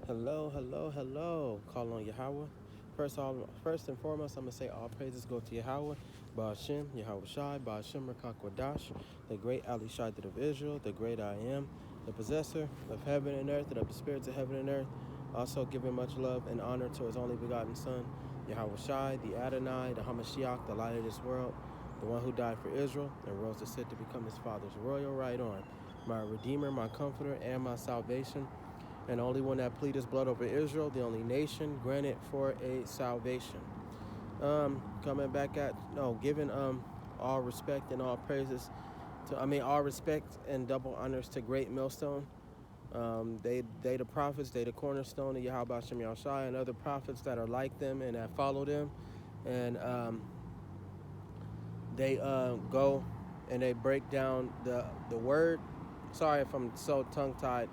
Hello, hello, hello. Call on Yahweh. First and foremost, I'm gonna say all praises go to Yahweh, Ba'ashem, Yahweh Shai, Ba'ashem Rakakwadash, the great Ali Shaddad of Israel, the great I am, the possessor of heaven and earth, and of the spirits of heaven and earth. Also giving much love and honor to his only begotten Son, Yahweh Shai, the Adonai, the Hamashiach, the light of this world, the one who died for Israel and rose to sit to become his father's royal right arm, my redeemer, my comforter, and my salvation, and only one that plead his blood over Israel, the only nation granted for a salvation. Coming back at giving all respect and all praises to all respect and double honors to Great Millstone. They the prophets, they the cornerstone of Yahweh Shem Yahushai and other prophets that are like them and that follow them, and they go and they break down the word. Sorry if I'm so tongue tied.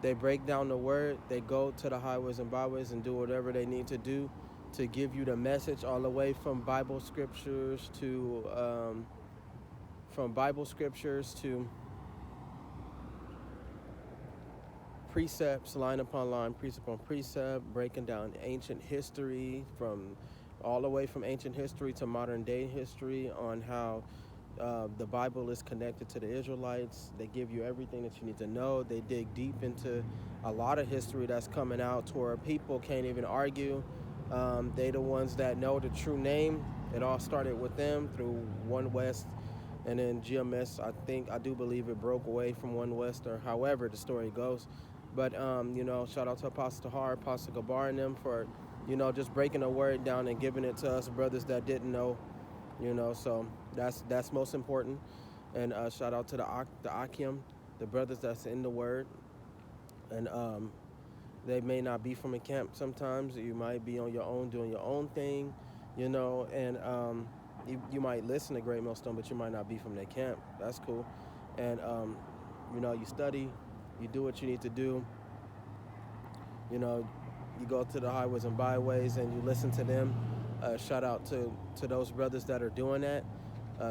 They break down the word. They go to the highways and byways and do whatever they need to do to give you the message, all the way from Bible scriptures to precepts, line upon line, precept upon precept, breaking down ancient history, from all the way from ancient history to modern day history, on how the Bible is connected to the Israelites. They give you everything that you need to know. They dig deep into a lot of history that's coming out to where people can't even argue. They the ones that know the true name. It all started with them through One West, and then GMS. I do believe it broke away from One West, or however the story goes. But shout out to Apostle Tahar, Apostle Gabar, and them for just breaking the word down and giving it to us brothers that didn't know. So that's most important. And shout out to the Akim, the brothers that's in the word. And they may not be from a camp sometimes. You might be on your own doing your own thing, and you might listen to Great Millstone, but you might not be from their camp. That's cool. And you study, you do what you need to do. You go to the highways and byways and you listen to them. Shout out to those brothers that are doing that.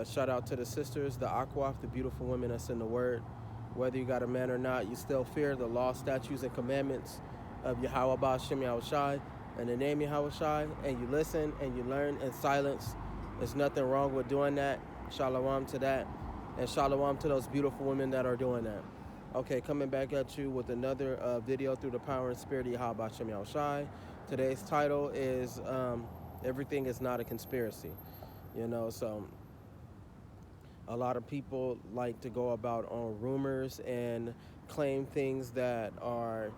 Shout out to the sisters, the Akwaf, the beautiful women that's in the word. Whether you got a man or not, you still fear the law, statutes, and commandments of Yahweh Ba'ashem Yahushai and the name Yahushai, and you listen and you learn in silence. There's nothing wrong with doing that. Shalom to that. And shalom to those beautiful women that are doing that. Okay, coming back at you with another video through the power and spirit of Yahweh Ba'ashem Yahushai. Today's title is Everything is Not a Conspiracy. So a lot of people like to go about on rumors and claim things that are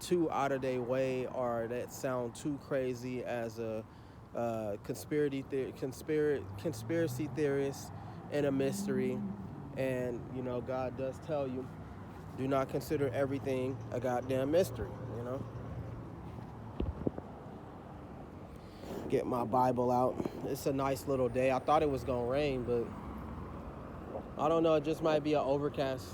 too out of their way or that sound too crazy as a conspiracy theorist and a mystery. And God does tell you, do not consider everything a goddamn mystery. Get my Bible out. It's a nice little day. I thought it was gonna rain, but I don't know. It just might be an overcast.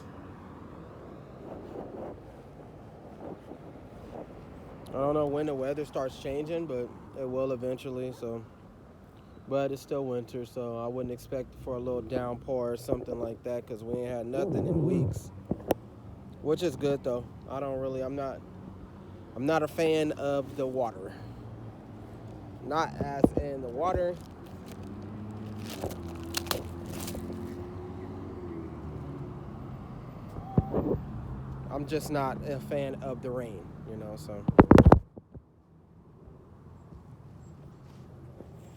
I don't know when the weather starts changing, but it will eventually. But it's still winter, so I wouldn't expect for a little downpour or something like that, because we ain't had nothing in weeks. Which is good though. I'm not a fan of the water. Not as in the water. I'm just not a fan of the rain, so.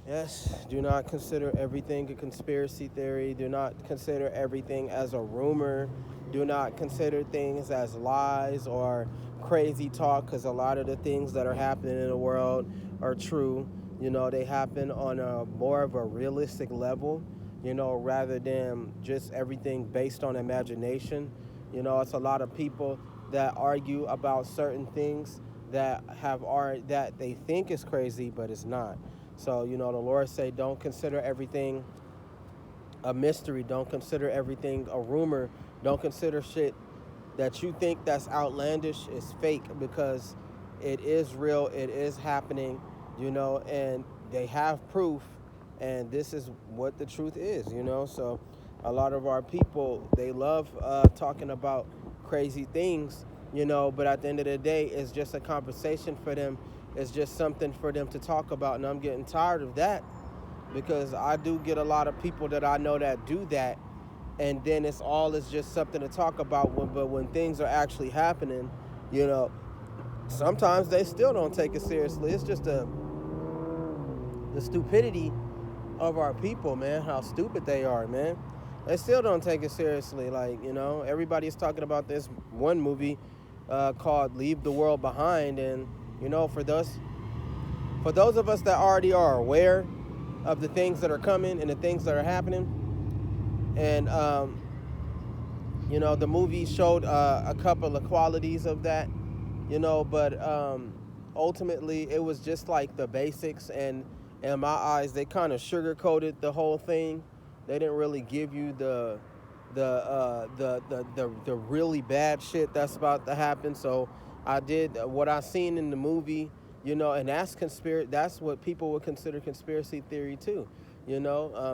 Yes, do not consider everything a conspiracy theory. Do not consider everything as a rumor. Do not consider things as lies or crazy talk, because a lot of the things that are happening in the world are true. They happen on a more of a realistic level, rather than just everything based on imagination. It's a lot of people that argue about certain things that they think is crazy, but it's not. So, the Lord say, don't consider everything a mystery. Don't consider everything a rumor. Don't consider shit that you think that's outlandish is fake, because it is real. It is happening, and they have proof. And this is what the truth is, So a lot of our people, they love talking about crazy things, But at the end of the day, it's just a conversation for them. It's just something for them to talk about, and I'm getting tired of that because I do get a lot of people that I know that do that, and then it's just something to talk about. But when things are actually happening, you know, sometimes they still don't take it seriously. It's just the stupidity of our people, man. How stupid they are, man. They still don't take it seriously. Like, everybody's talking about this one movie called "Leave the World Behind," and for those of us that already are aware of the things that are coming and the things that are happening, and the movie showed a couple of qualities of that, but ultimately it was just like the basics, and in my eyes they kind of sugarcoated the whole thing. They didn't really give you the really bad shit that's about to happen. So I did what I seen in the movie, and that's what people would consider conspiracy theory too.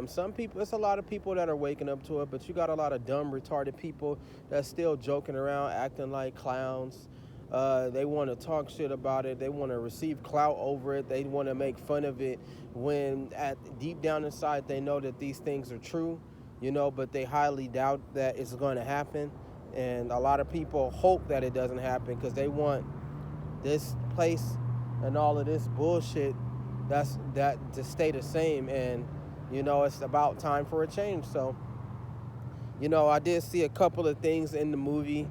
Some people, it's a lot of people that are waking up to it, but you got a lot of dumb, retarded people that's still joking around, acting like clowns. They want to talk shit about it. They want to receive clout over it. They want to make fun of it when deep down inside they know that these things are true, but they highly doubt that it's going to happen. And a lot of people hope that it doesn't happen because they want this place and all of this bullshit that to stay the same. And it's about time for a change. So I did see a couple of things in the movie.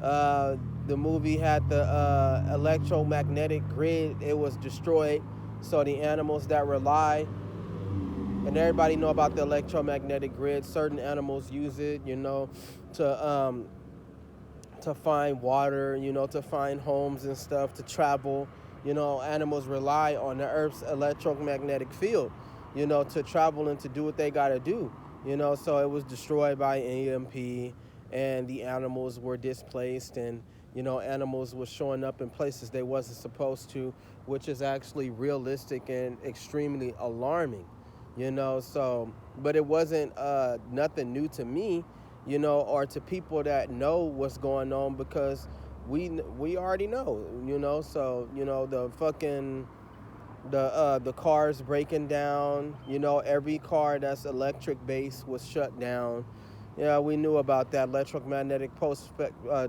The movie had the electromagnetic grid. It was destroyed, so the animals that rely, and everybody know about the electromagnetic grid. Certain animals use it, to find water, to find homes and stuff, to travel. Animals rely on the Earth's electromagnetic field, to travel and to do what they got to do. So it was destroyed by EMP, and the animals were displaced, and animals were showing up in places they wasn't supposed to, which is actually realistic and extremely alarming. So, but it wasn't nothing new to me, or to people that know what's going on, because we already know. So the cars breaking down, every car that's electric based was shut down. Yeah, we knew about that. Electromagnetic pulse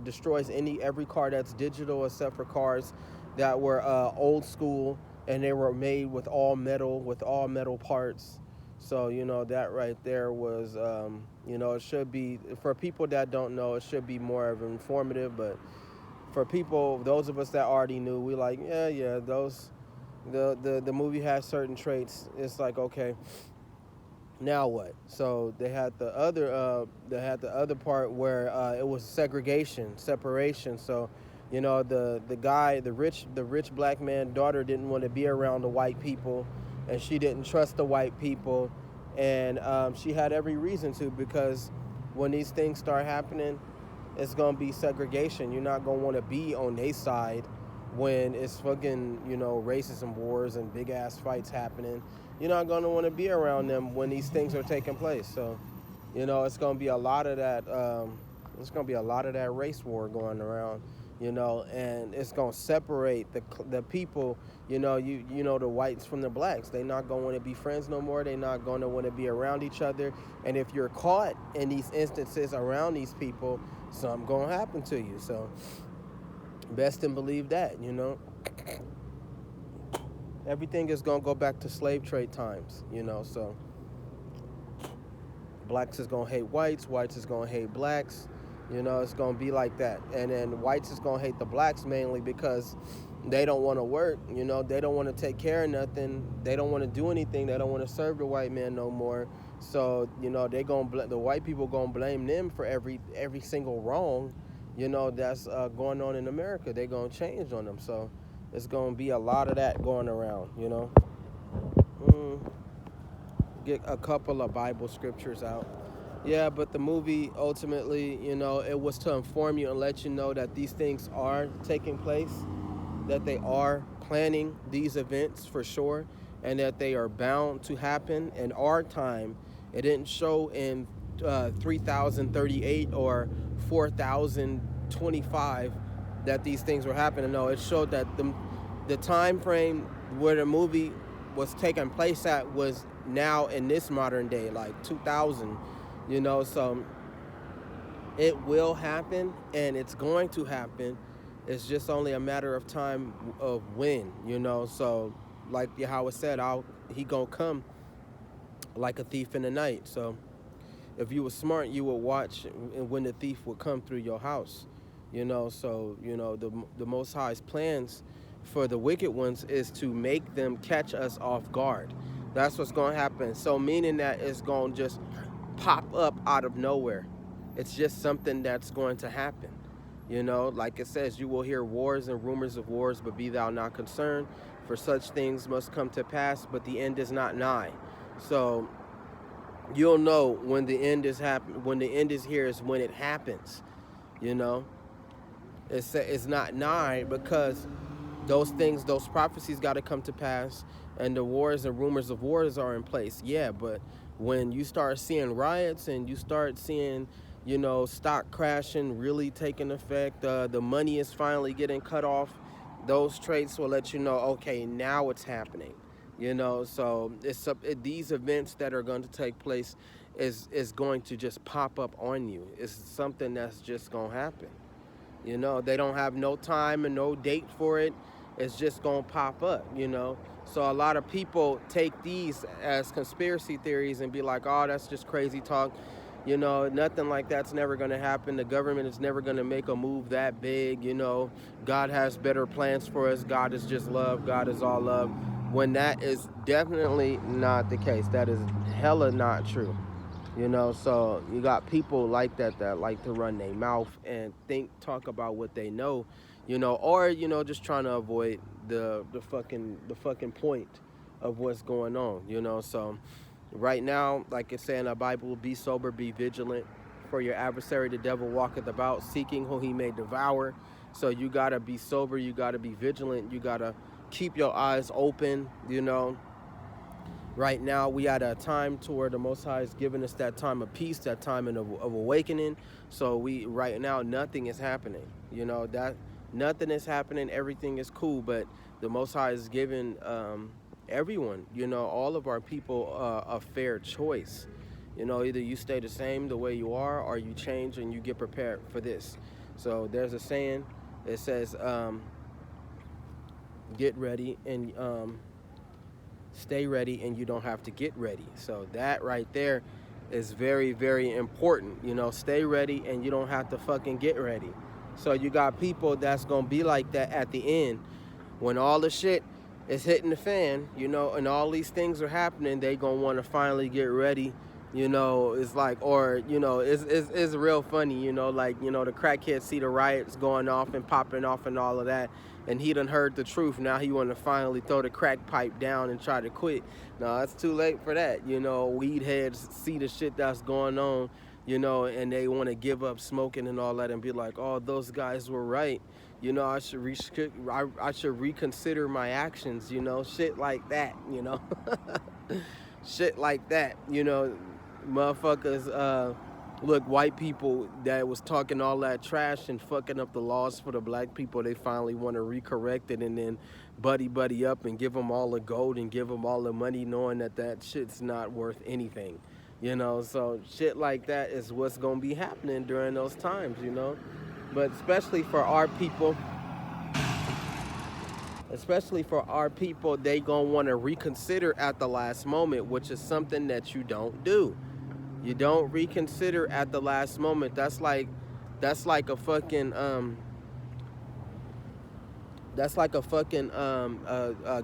destroys every car that's digital, except for cars that were old school, and they were made with all metal parts. So that right there was it should be, for people that don't know, it should be more of informative. But for those of us that already knew, we like, yeah, those the movie has certain traits. It's like, okay, now what? So they had the other part where it was separation. So the rich black man daughter didn't want to be around the white people, and she didn't trust the white people, and she had every reason to, because when these things start happening, it's gonna be segregation. You're not gonna want to be on their side when it's fucking racism wars and big ass fights happening. You're not gonna want to be around them when these things are taking place. So it's gonna be a lot of that. It's gonna be a lot of that race war going around. And it's gonna separate the people. The whites from the blacks. They're not gonna want to be friends no more. They're not gonna want to be around each other. And if you're caught in these instances around these people, something gonna happen to you. So best and believe that. Everything is gonna go back to slave trade times. So blacks is gonna hate whites is gonna hate blacks. It's gonna be like that. And then whites is gonna hate the blacks mainly because they don't want to work. They don't want to take care of nothing. They don't want to do anything. They don't want to serve the white man no more. So the white people gonna blame them for every single wrong that's going on in America. They gonna change on them. So it's gonna be a lot of that going around. Get a couple of Bible scriptures out. Yeah, but the movie ultimately, it was to inform you and let you know that these things are taking place, that they are planning these events for sure, and that they are bound to happen in our time. It didn't show in 3038 or 4025 that these things were happening. No, it showed that the time frame where the movie was taking place at was now in this modern day, like 2000, so it will happen and it's going to happen. It's just only a matter of time of when, so like how it said, he gonna come like a thief in the night. So if you were smart, you would watch when the thief would come through your house, so the Most High's plans for the wicked ones is to make them catch us off guard. That's what's going to happen. So meaning that it's going to just pop up out of nowhere. It's just something that's going to happen. Like it says, you will hear wars and rumors of wars, but be thou not concerned, for such things must come to pass, but the end is not nigh. So you'll know when the end is when the end is here is when it happens. It's not nigh, because those prophecies got to come to pass, and the wars and rumors of wars are in place. Yeah, but when you start seeing riots and you start seeing, stock crashing really taking effect, the money is finally getting cut off, those traits will let you know, okay, now it's happening. So these events that are going to take place is going to just pop up on you. It's something that's just going to happen. They don't have no time and no date for it. It's just going to pop up, So a lot of people take these as conspiracy theories and be like, oh, that's just crazy talk. Nothing like that's never going to happen. The government is never going to make a move that big. God has better plans for us. God is just love. God is all love. When that is definitely not the case. That is hella not true. So you got people like that like to run their mouth and talk about what they know, or just trying to avoid the fucking point of what's going on. So right now, like it said in the Bible, be sober, be vigilant, for your adversary the devil walketh about seeking whom he may devour. So you gotta be sober, you gotta be vigilant, you gotta keep your eyes open. Right now we at a time to where the Most High is giving us that time of peace, that time of awakening. So right now nothing is happening. That nothing is happening. Everything is cool, but the Most High is giving everyone, all of our people a fair choice. Either you stay the same the way you are, or you change and you get prepared for this. So there's a saying. It says, get ready and stay ready, and you don't have to get ready. So that right there is very, very important. Stay ready and you don't have to fucking get ready. So you got people that's gonna be like that at the end, when all the shit is hitting the fan, and all these things are happening. They gonna want to finally get ready. It's like, or it's real funny. The crackheads see the riots going off and popping off and all of that, and he done heard the truth. Now he want to finally throw the crack pipe down and try to quit. No, it's too late for that. Weed heads see the shit that's going on, and they want to give up smoking and all that and be like, oh, those guys were right. I should reconsider my actions, shit like that, shit like that, motherfuckers, look, white people that was talking all that trash and fucking up the laws for the black people, they finally want to recorrect it and then buddy up and give them all the gold and give them all the money, knowing that shit's not worth anything, so shit like that is what's gonna be happening during those times, but especially for our people, they gonna want to reconsider at the last moment, which is something that you don't do. You don't reconsider at the last moment. That's like a fucking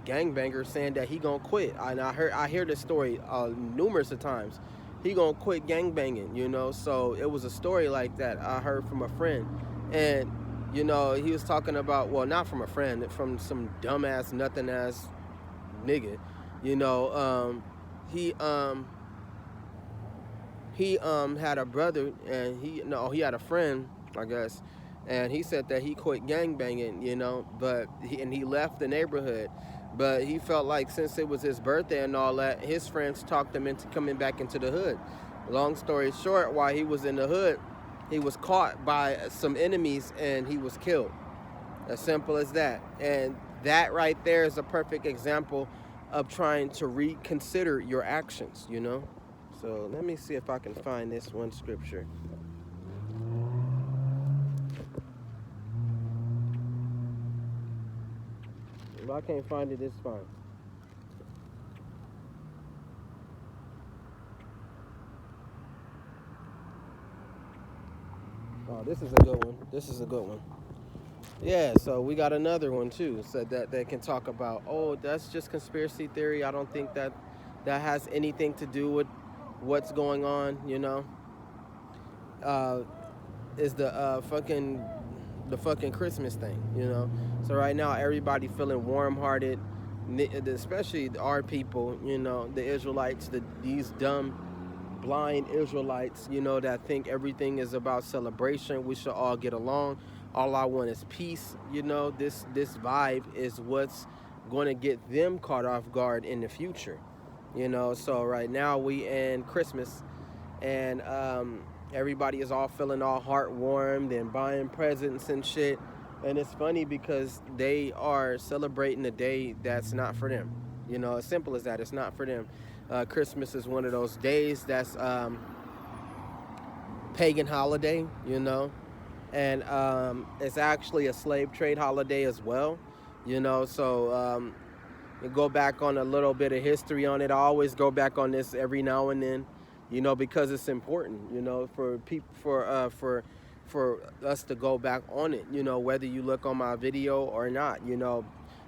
gangbanger saying that he gonna quit. And I hear this story numerous of times. He gonna quit gangbanging, So it was a story like that I heard from a friend, and he was talking about, well, not from a friend, from some dumbass, nothing ass nigga. He had a brother, and he had a friend, I guess, and he said that he quit gangbanging, but he left the neighborhood, but he felt like since it was his birthday and all that, his friends talked him into coming back into the hood. Long story short, while he was in the hood, he was caught by some enemies and he was killed. As simple as that. And that right there is a perfect example of trying to reconsider your actions, you know? So let me see if I can find this one scripture. If I can't find it, it's fine. Oh, this is a good one. This is a good one. Yeah, so we got another one too. So that can talk about, oh, that's just conspiracy theory. I don't think that has anything to do with what's going on, you know. Uh, is the fucking Christmas thing, you know. So right now everybody feeling warm-hearted, especially our people, you know, the Israelites, these dumb blind Israelites, you know, that think everything is about celebration. We should all get along. All I want is peace. You know, this vibe is what's going to get them caught off guard in the future. You know, so right now we in Christmas, and everybody is all feeling all heartwarmed and buying presents and shit. And it's funny because they are celebrating a day that's not for them. You know, as simple as that. It's not for them. Christmas is one of those days that's pagan holiday, you know, and it's actually a slave trade holiday as well, you know. So you go back on a little bit of history on it. I always go back on this every now and then, you know, because it's important, you know, for people, for us to go back on it, you know, whether you look on my video or not, you know.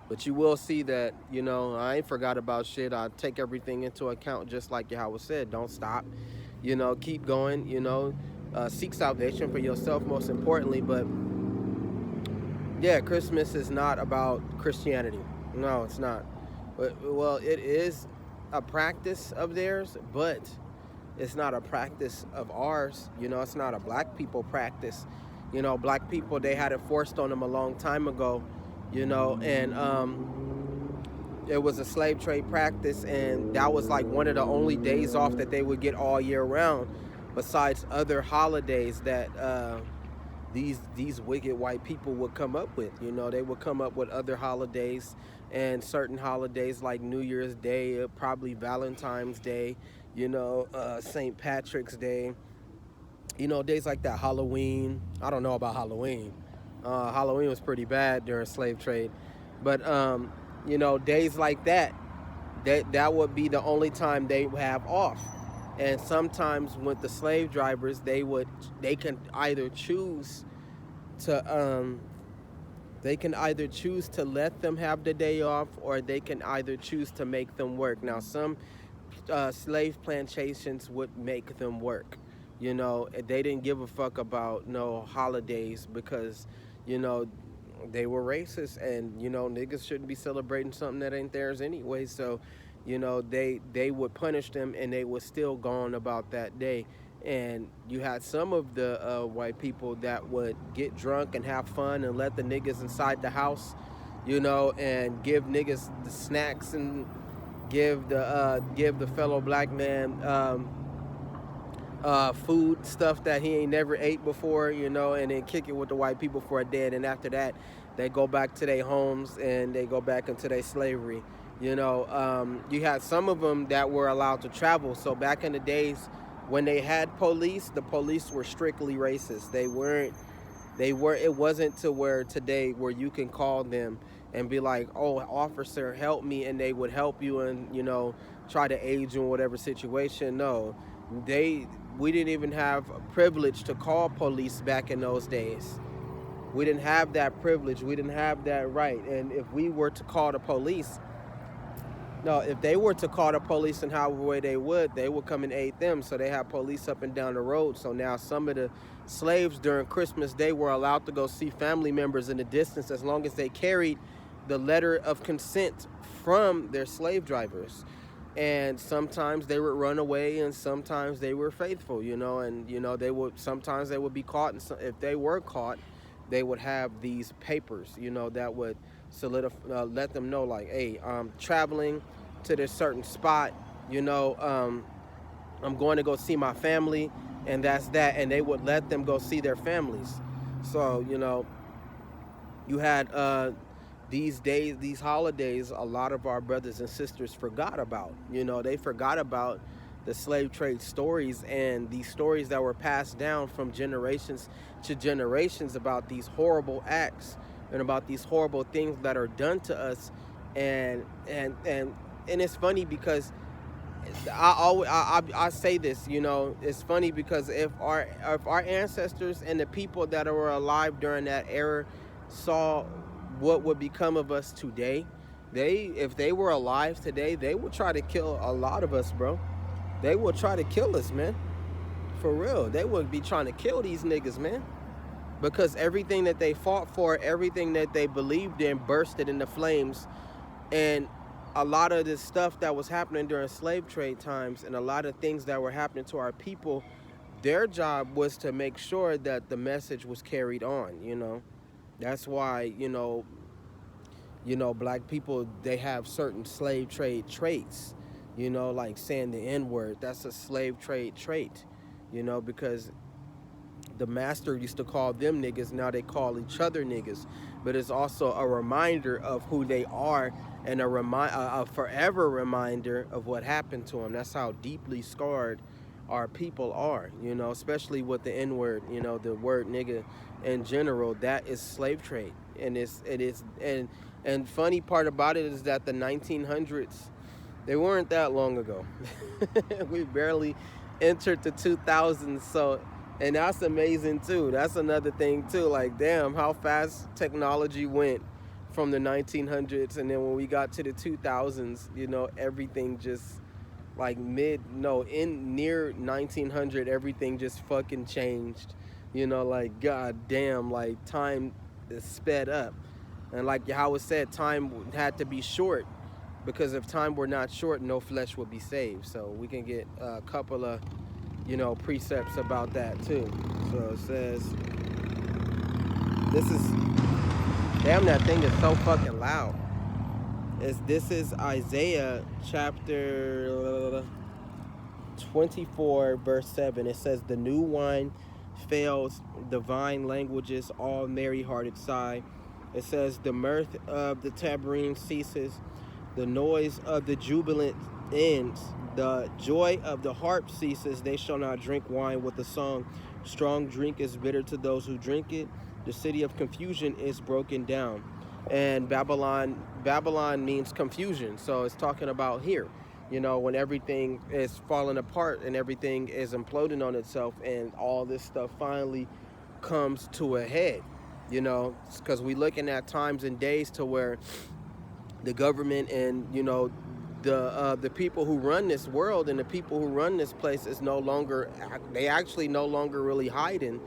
But you will see that, you know, I ain't forgot about shit. I take everything into account, just like Yahweh said. Don't stop, you know, keep going, you know, seek salvation for yourself most importantly. But yeah, Christmas is not about Christianity. No, it's not. Well, it is a practice of theirs, but it's not a practice of ours. You know, it's not a black people practice. You know, black people, they had it forced on them a long time ago, you know, and it was a slave trade practice, and that was like one of the only days off that they would get all year round, besides other holidays that these wicked white people would come up with. You know, they would come up with other holidays, and certain holidays like New Year's Day, probably Valentine's Day, you know, St. Patrick's Day, you know, days like that. Halloween. I don't know about Halloween. Halloween was pretty bad during slave trade, but you know, days like that, that would be the only time they have off. And sometimes with the slave drivers, they can either choose to let them have the day off, or they can either choose to make them work. Now, some slave plantations would make them work. You know, they didn't give a fuck about no holidays because, you know, they were racist, and, you know, niggas shouldn't be celebrating something that ain't theirs anyway. So, you know, they would punish them, and they would still go on about that day. And you had some of the white people that would get drunk and have fun and let the niggas inside the house, you know, and give niggas the snacks and give the fellow black man food stuff that he ain't never ate before, you know, and then kick it with the white people for a day. And after that, they go back to their homes and they go back into their slavery. You know, you had some of them that were allowed to travel. So back in the days when they had police, the police were strictly racist. It wasn't to where today where you can call them and be like, oh, officer, help me, and they would help you and, you know, try to aid you in whatever situation. No, we didn't even have a privilege to call police back in those days. We didn't have that privilege. We didn't have that right. And if we were to call the police, no, if they were to call the police in however way they would come and aid them. So they have police up and down the road. So now some of the slaves during Christmas Day were allowed to go see family members in the distance as long as they carried the letter of consent from their slave drivers. And sometimes they would run away, and sometimes they were faithful, you know, and, you know, sometimes they would be caught. And so if they were caught, they would have these papers, you know, that would let them know, like, hey, I'm traveling to this certain spot, you know, I'm going to go see my family, and that's that. And they would let them go see their families. So, you know, You had these days, these holidays, a lot of our brothers and sisters forgot about. You know, they forgot about the slave trade stories and these stories that were passed down from generations to generations about these horrible acts and about these horrible things that are done to us. And it's funny because I say this, you know, it's funny because if our ancestors and the people that were alive during that era saw what would become of us today, if they were alive today, they would try to kill a lot of us, bro. They would try to kill us, man. For real. They would be trying to kill these niggas, man. Because everything that they fought for, everything that they believed in bursted into flames. And a lot of this stuff that was happening during slave trade times and a lot of things that were happening to our people, their job was to make sure that the message was carried on, you know. That's why, black people, they have certain slave trade traits, you know, like saying the N-word. That's a slave trade trait, you know, because the master used to call them niggas, now they call each other niggas. But it's also a reminder of who they are and a forever reminder of what happened to them. That's how deeply scarred our people are, you know, especially with the N-word, you know, the word nigga in general. That is slave trade. And funny part about it is that the 1900s, they weren't that long ago. We barely entered the 2000s, so, and that's amazing too. That's another thing too. Like, damn, how fast technology went from the 1900s, and then when we got to the 2000s, you know, everything just like in near 1900, everything just fucking changed. You know, like, god damn, like time is sped up, and like Yahweh said, time had to be short, because if time were not short, no flesh would be saved. So we can get a couple of, you know, precepts about that too. So it says, this is, damn, that thing is so fucking loud. This is Isaiah chapter 24 verse 7. It says, the new wine fails, the vine languages, all merry-hearted sigh. It says, the mirth of the tabrine ceases, the noise of the jubilant ends, the joy of the harp ceases. They shall not drink wine with a song. Strong drink is bitter to those who drink it. The city of confusion is broken down. And Babylon means confusion. So it's talking about here, you know, when everything is falling apart and everything is imploding on itself, and all this stuff finally comes to a head, you know, because we're looking at times and days to where the government and, you know, the people who run this world and the people who run this place is no longer, they actually no longer really hiding,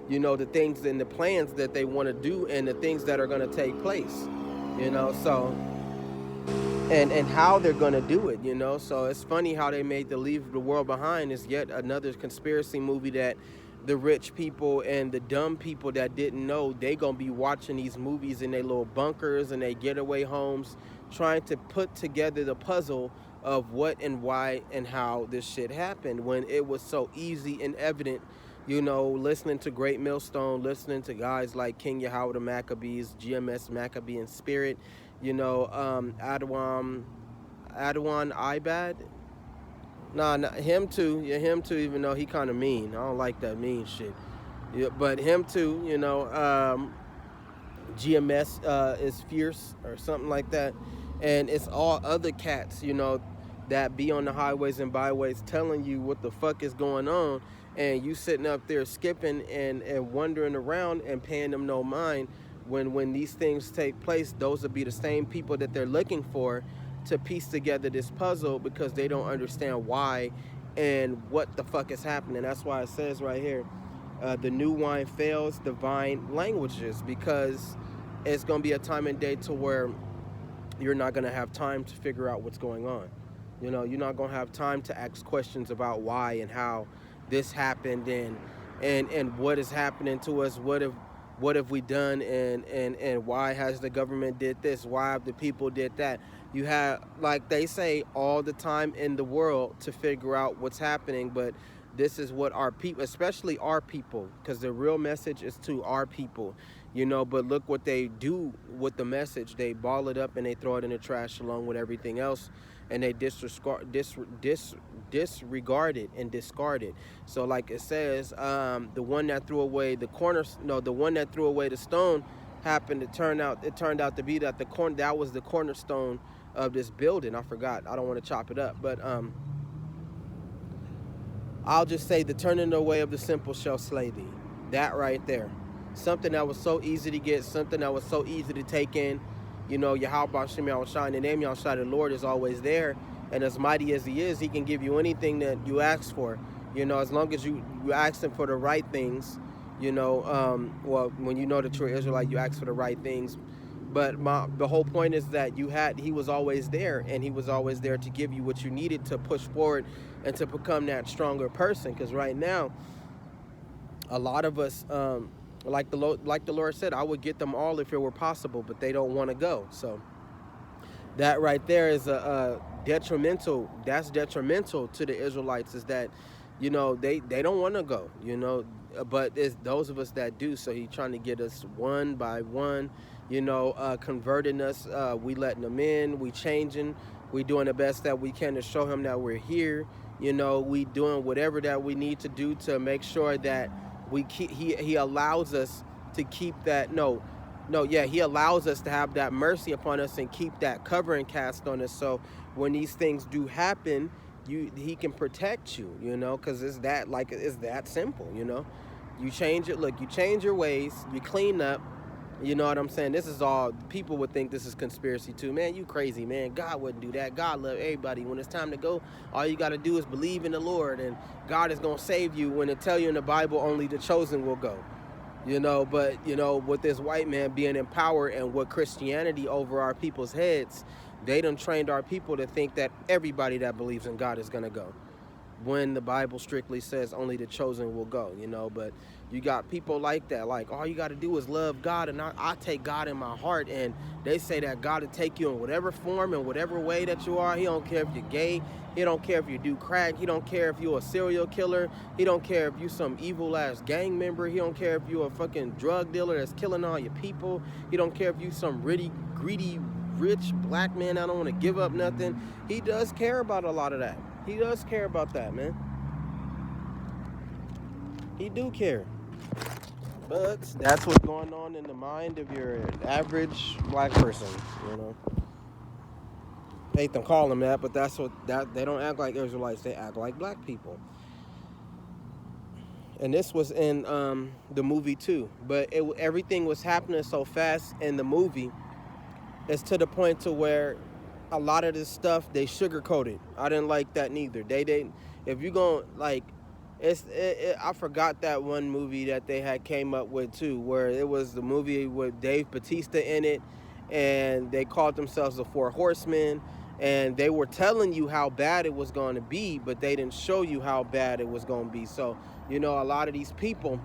you know, the things and the plans that they want to do and the things that are going to take place, you know. So and how they're going to do it, you know. So it's funny how they made the Leave the World Behind is yet another conspiracy movie that the rich people and the dumb people that didn't know, they gonna be watching these movies in their little bunkers and their getaway homes, trying to put together the puzzle of what and why and how this shit happened, when it was so easy and evident, you know, listening to Great Millstone, listening to guys like King Yahweh the Maccabees, GMS Maccabean Spirit, you know, Adawan Ibad. Nah, him too. Yeah, him too, even though he kind of mean. I don't like that mean shit. Yeah, but him too, you know, GMS is fierce or something like that. And it's all other cats, you know, that be on the highways and byways telling you what the fuck is going on. And you sitting up there skipping and wandering around and paying them no mind. When these things take place, those will be the same people that they're looking for to piece together this puzzle, because they don't understand why and what the fuck is happening. That's why it says right here, the new wine fails, the vine languages, because it's going to be a time and day to where you're not going to have time to figure out what's going on. You know, you're not going to have time to ask questions about why and how this happened and what is happening to us. What have we done, and why has the government did this? Why have the people did that? You have, like they say all the time in the world, to figure out what's happening, but this is what our people, especially our people, because the real message is to our people, you know. But look what they do with the message. They ball it up and they throw it in the trash along with everything else, and they disregard it and discard it. So like it says, the one that threw away the corner, no, the one that threw away the stone happened to turn out. It turned out to be that that was the cornerstone of this building. I forgot. I don't want to chop it up, but I'll just say the turning away of the simple shall slay thee. That right there. Something that was so easy to get, something that was so easy to take in. You know, Yahweh Shem Yahushai, the name Yahushai, the Lord is always there. And as mighty as he is, he can give you anything that you ask for. You know, as long as you ask him for the right things, you know, well, when you know that you're an Israelite, you ask for the right things. But the whole point is that he was always there, and he was always there to give you what you needed to push forward and to become that stronger person. Because right now, a lot of us, like the Lord said, I would get them all if it were possible, but they don't want to go. So that right there is detrimental. That's detrimental to the Israelites, is that, you know, they don't want to go, you know, but it's those of us that do. So he's trying to get us one by one, you know, converting us. We letting them in, we changing, we doing the best that we can to show him that we're here. You know, we doing whatever that we need to do to make sure that we keep, he allows us to keep that, he allows us to have that mercy upon us and keep that covering cast on us. So when these things do happen, he can protect you, you know, because it's that simple, you know. You change it. Look, you change your ways, you clean up. You know what I'm saying? This is all, people would think this is conspiracy too. Man, you crazy, man. God wouldn't do that. God love everybody. When it's time to go, all you got to do is believe in the Lord, and God is going to save you. When it tell you in the Bible, only the chosen will go. You know, but, you know, with this white man being in power and with Christianity over our people's heads, they done trained our people to think that everybody that believes in God is going to go, when the Bible strictly says only the chosen will go, you know. But you got people like that, like, all you got to do is love God, and I take God in my heart, and they say that God will take you in whatever form and whatever way that you are. He don't care if you're gay, he don't care if you do crack, he don't care if you're a serial killer, he don't care if you some evil ass gang member, he don't care if you're a fucking drug dealer that's killing all your people, he don't care if you some greedy rich black man that don't want to give up nothing. He does care about a lot of that. He does care about that, man. He do care. But that's what's going on in the mind of your average black person, you know. I hate them call them that, but that's what that they don't act like Israelites, they act like black people. And this was in the movie too. But everything was happening so fast in the movie. It's to the point to where a lot of this stuff they sugarcoated. I didn't like that neither. They didn't. If you going like, I forgot that one movie that they had came up with too, where it was the movie with Dave Bautista in it, and they called themselves the Four Horsemen, and they were telling you how bad it was going to be, but they didn't show you how bad it was going to be. So, you know, a lot of these people,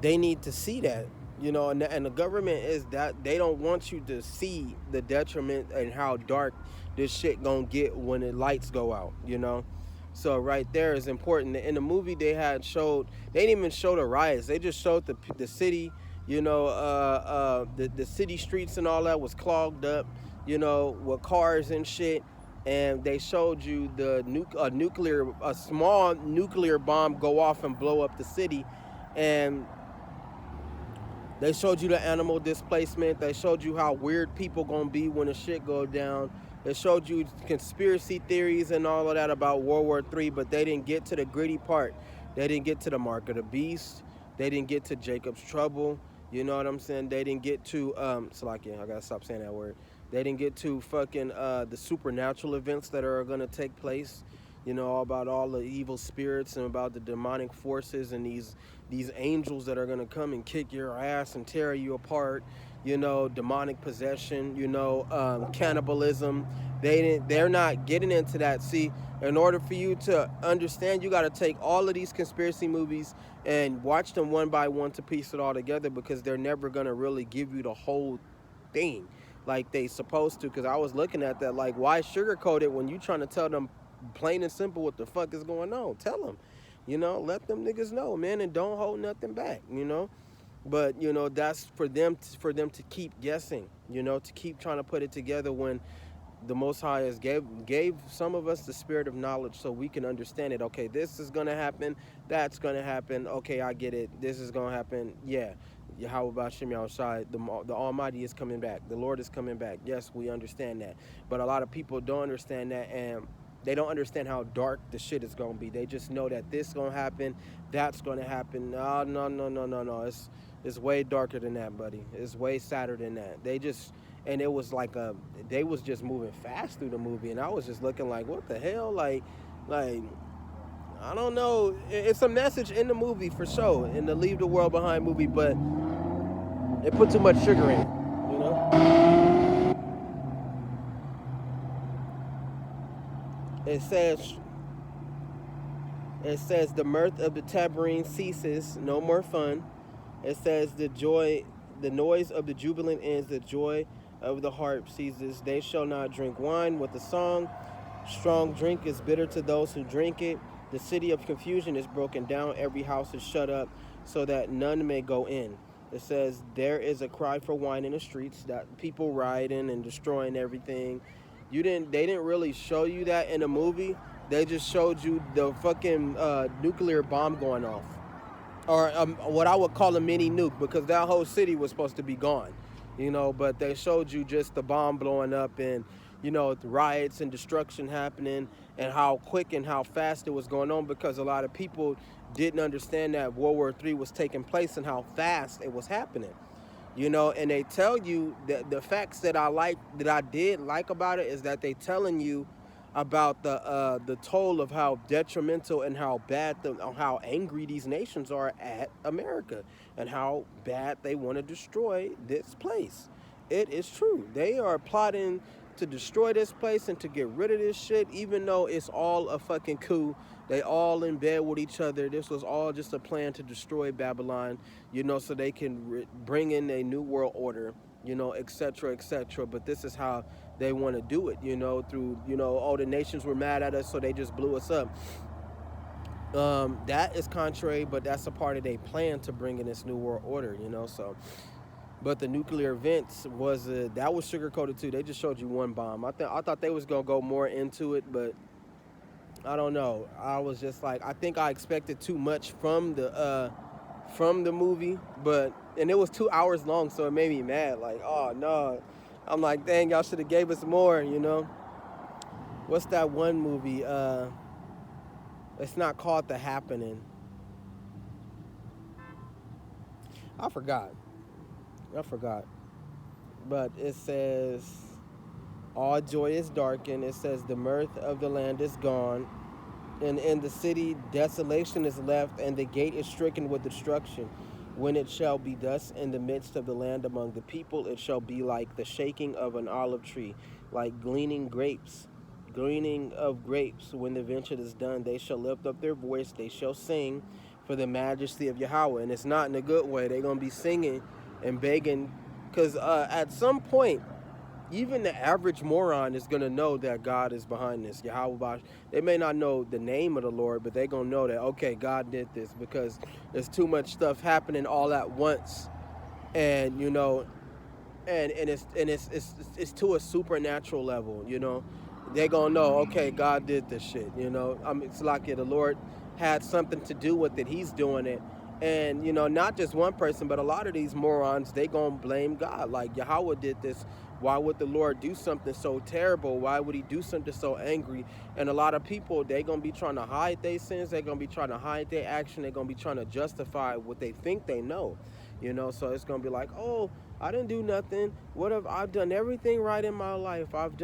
they need to see that. You know, and the government is that they don't want you to see the detriment and how dark this shit gonna get when the lights go out, you know. So right there is important. In the movie they didn't even show the riots. They just showed the city, you know, the city streets and all that was clogged up, you know, with cars and shit. And they showed you a small nuclear bomb go off and blow up the city, and they showed you the animal displacement. They showed you how weird people gonna be when the shit go down. They showed you conspiracy theories and all of that about World War III, but they didn't get to the gritty part. They didn't get to the mark of the beast. They didn't get to Jacob's trouble. You know what I'm saying? They didn't get to, Salakia, I gotta stop saying that word. They didn't get to fucking the supernatural events that are gonna take place. You know, about all the evil spirits and about the demonic forces and these angels that are going to come and kick your ass and tear you apart, you know, demonic possession, you know, cannibalism. They're not getting into that. See, in order for you to understand, you got to take all of these conspiracy movies and watch them one by one to piece it all together, because they're never going to really give you the whole thing like they supposed to. Because I was looking at that, like, why sugarcoat it when you trying to tell them plain and simple what the fuck is going on? Tell them, you know, let them niggas know, man, and don't hold nothing back, you know. But you know, that's for them to keep guessing, you know, to keep trying to put it together, when the Most High has gave some of us the spirit of knowledge so we can understand it. Okay, this is gonna happen, that's gonna happen. Okay, I get it. This is gonna happen. Yeah, Yahweh Bashem Yahushai, the Almighty is coming back. The Lord is coming back. Yes, we understand that, but a lot of people don't understand that, and they don't understand how dark the shit is gonna be. They just know that this gonna happen, that's gonna happen. No, no, no, no, no, no. It's way darker than that, buddy. It's way sadder than that. And it was like they was just moving fast through the movie, and I was just looking like, what the hell, like I don't know. It's a message in the movie for sure, in the Leave the World Behind movie, but they put too much sugar in it, you know. It says the mirth of the tabourine ceases, no more fun. It says the noise of the jubilant ends, the joy of the harp ceases. They shall not drink wine with the song. Strong drink is bitter to those who drink it. The city of confusion is broken down. Every house is shut up so that none may go in. It says there is a cry for wine in the streets, that people rioting and destroying everything. They didn't really show you that in the movie. They just showed you the fucking nuclear bomb going off, or what I would call a mini nuke, because that whole city was supposed to be gone, you know. But they showed you just the bomb blowing up, and you know, the riots and destruction happening, and how quick and how fast it was going on, because a lot of people didn't understand that World War III was taking place and how fast it was happening, you know. And they tell you that the facts that I did like about it is that they telling you about the toll of how detrimental and how bad how angry these nations are at America, and how bad they want to destroy this place. It is true. They are plotting to destroy this place and to get rid of this shit, even though it's all a fucking coup. They all in bed with each other. This was all just a plan to destroy Babylon, you know, so they can bring in a new world order, you know, etc., etc. But this is how they want to do it, you know, through, you know, all the nations were mad at us, so they just blew us up. That is contrary, but that's a part of their plan to bring in this new world order, you know. So, but the nuclear events that was sugar coated too. They just showed you one bomb. I thought they was gonna go more into it, but I don't know. I was just like, I think I expected too much from the movie, and it was 2 hours long, so it made me mad. Like, oh no, I'm like, dang, y'all should have gave us more, you know. What's that one movie? It's not called The Happening. I forgot. But it says, all joy is darkened. It says the mirth of the land is gone. And in the city desolation is left, and the gate is stricken with destruction. When it shall be thus in the midst of the land among the people, it shall be like the shaking of an olive tree, like gleaning of grapes. When the venture is done, they shall lift up their voice, they shall sing for the majesty of Yahweh. And it's not in a good way. They're going to be singing and begging, because at some point, even the average moron is going to know that God is behind this. Yahweh, they may not know the name of the Lord, but they're going to know that, okay, God did this, because there's too much stuff happening all at once. And, you know, and it's to a supernatural level, you know. They're going to know, okay, God did this shit, you know. It's like the Lord had something to do with it. He's doing it. And, you know, not just one person, but a lot of these morons, they going to blame God. Like, Yahweh did this. Why would the Lord do something so terrible? Why would he do something so angry? And a lot of people, they're going to be trying to hide their sins. They're going to be trying to hide their action. They're going to be trying to justify what they think they know. You know, so it's going to be like, oh, I didn't do nothing. What if I've done everything right in my life? I've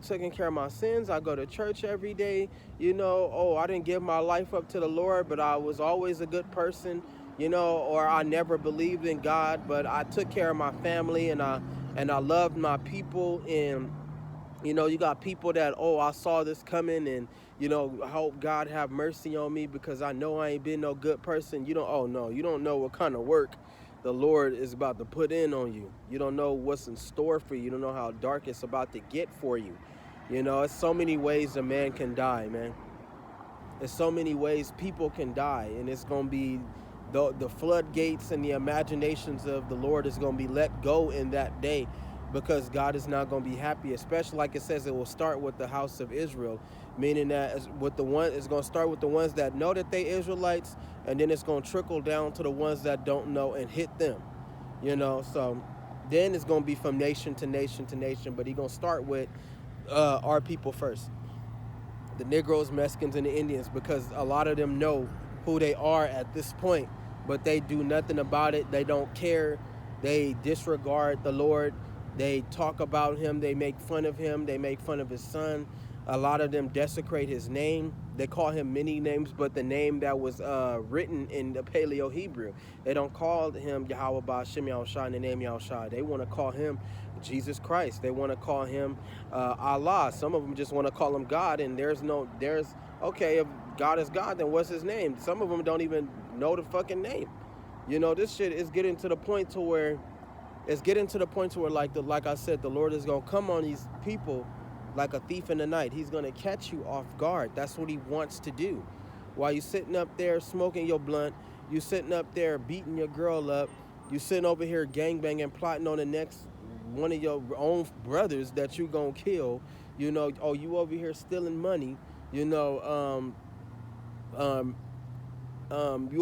taken care of my sins. I go to church every day. You know, oh, I didn't give my life up to the Lord, but I was always a good person, you know, or I never believed in God, but I took care of my family, and I loved my people. And, you know, you got people that, oh, I saw this coming, and, you know, I hope God have mercy on me because I know I ain't been no good person. You don't know what kind of work the Lord is about to put in on you. You don't know what's in store for you. You don't know how dark it's about to get for you. You know, it's so many ways a man can die, man. There's so many ways people can die, and it's going to be the floodgates and the imaginations of the Lord is going to be let go in that day, because God is not going to be happy. Especially like it says, it will start with the house of Israel, meaning that with the one, it's going to start with the ones that know that they Israelites, and then it's going to trickle down to the ones that don't know and hit them. So then it's going to be from nation to nation to nation, but he's going to start with our people first, the Negroes, Mexicans, and the Indians, because a lot of them know who they are at this point, but they do nothing about it. They don't care. They disregard the Lord. They talk about him. They make fun of him. They make fun of his son. A lot of them desecrate his name. They call him many names, but the name that was written in the Paleo Hebrew, they don't call him Yahweh Ba'Shem Yahushua in the name Yahushua. They want to call him Jesus Christ. They want to call him Allah. Some of them just want to call him God, and okay, if God is God, then what's his name? Some of them don't even know the fucking name. This shit is getting to the point to where like I said, the Lord is gonna come on these people like a thief in the night. He's gonna catch you off guard. That's what he wants to do. While you sitting up there smoking your blunt, you sitting up there beating your girl up, you sitting over here gangbanging, plotting on the next one of your own brothers that you gonna kill. Oh, you over here stealing money. You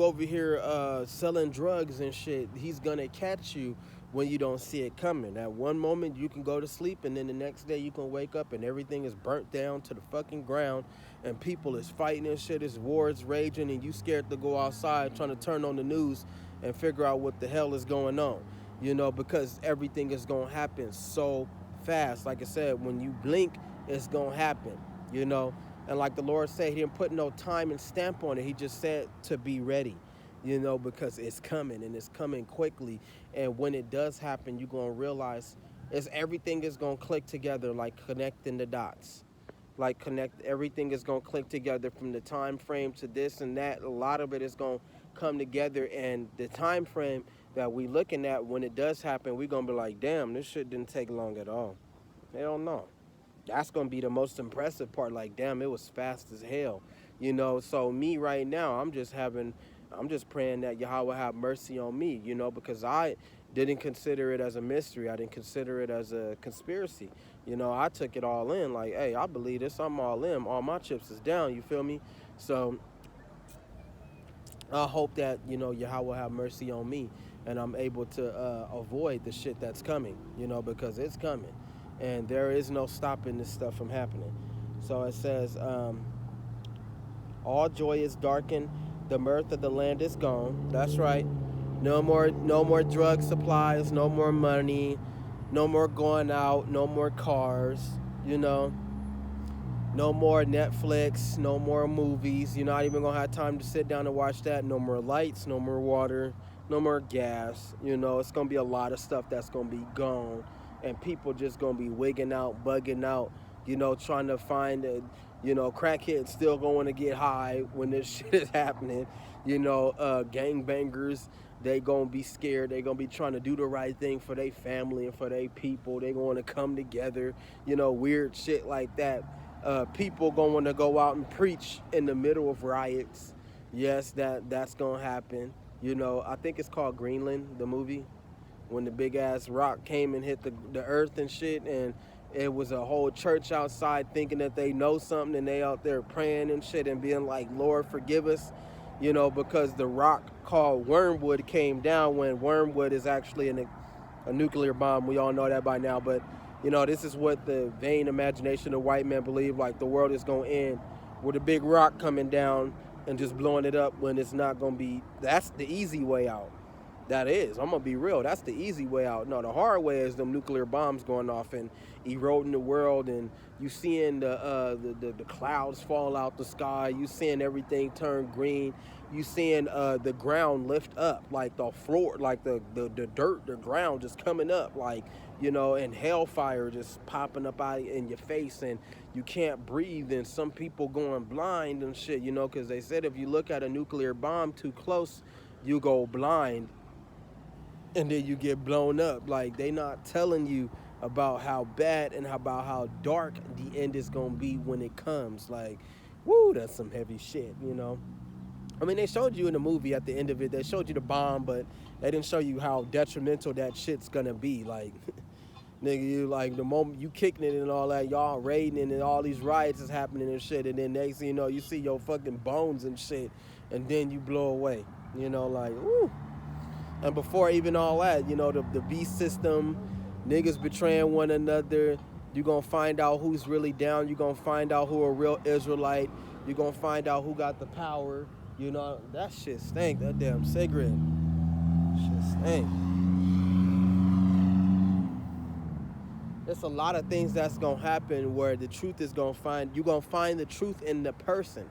over here selling drugs and shit. He's gonna catch you when you don't see it coming. At one moment you can go to sleep, and then the next day you can wake up and everything is burnt down to the fucking ground, and people is fighting and shit. Is wars raging, and you scared to go outside trying to turn on the news and figure out what the hell is going on. Because everything is gonna happen so fast. Like I said, when you blink, it's gonna happen. And like the Lord said, he didn't put no time and stamp on it. He just said to be ready, because it's coming, and it's coming quickly. And when it does happen, you're going to realize everything is going to click together, like connecting the dots. Everything is going to click together from the time frame to this and that. A lot of it is going to come together, and the time frame that we looking at, when it does happen, we're going to be like, damn, this shit didn't take long at all. Hell no. That's going to be the most impressive part. Like, damn, it was fast as hell. So me right now, I'm just praying that Yahweh have mercy on me, because I didn't consider it as a mystery. I didn't consider it as a conspiracy. I took it all in. Like, hey, I believe this. I'm all in. All my chips is down. You feel me? So I hope that, Yahweh have mercy on me, and I'm able to avoid the shit that's coming, because it's coming. And there is no stopping this stuff from happening. So it says, all joy is darkened, the mirth of the land is gone. That's right. No more drug supplies, no more money, no more going out, no more cars, no more Netflix, no more movies. You're not even gonna have time to sit down and watch that. No more lights, no more water, no more gas. It's gonna be a lot of stuff that's gonna be gone. And people just gonna be wigging out, bugging out, trying to find crackheads still going to get high when this shit is happening. Gangbangers, they gonna be scared. They gonna be trying to do the right thing for their family and for their people. They gonna come together, weird shit like that. People going to go out and preach in the middle of riots. Yes, that's gonna happen. I think it's called Greenland, the movie, when the big ass rock came and hit the earth and shit, and it was a whole church outside thinking that they know something, and they out there praying and shit and being like, Lord, forgive us, because the rock called Wormwood came down, when Wormwood is actually a nuclear bomb. We all know that by now, but this is what the vain imagination of white men believe, like the world is going to end with a big rock coming down and just blowing it up, when it's not going to be. That's the easy way out. That is. I'm going to be real. That's the easy way out. No, the hard way is them nuclear bombs going off and eroding the world, and you seeing the clouds fall out the sky. You seeing everything turn green. You seeing the ground lift up, like the floor, like the dirt, the ground just coming up, like, and hellfire just popping up out in your face, and you can't breathe, and some people going blind and shit, because they said if you look at a nuclear bomb too close, you go blind, and then you get blown up. Like, they not telling you about how bad and about how dark the end is gonna be when it comes. Like, woo, that's some heavy shit, I mean, they showed you in the movie at the end of it. They showed you the bomb, but they didn't show you how detrimental that shit's gonna be. Like, nigga, you like the moment you kicking it and all that, y'all raiding and all these riots is happening and shit, and then next thing you know, you see your fucking bones and shit, and then you blow away. You know, like, woo. And before even all that, you know, the beast system, niggas betraying one another. You gonna find out who's really down. You gonna find out who a real Israelite. You gonna find out who got the power. You know, that shit stink. That damn cigarette. Shit stink. There's a lot of things that's gonna happen where the truth is gonna find. You gonna find the truth in the person.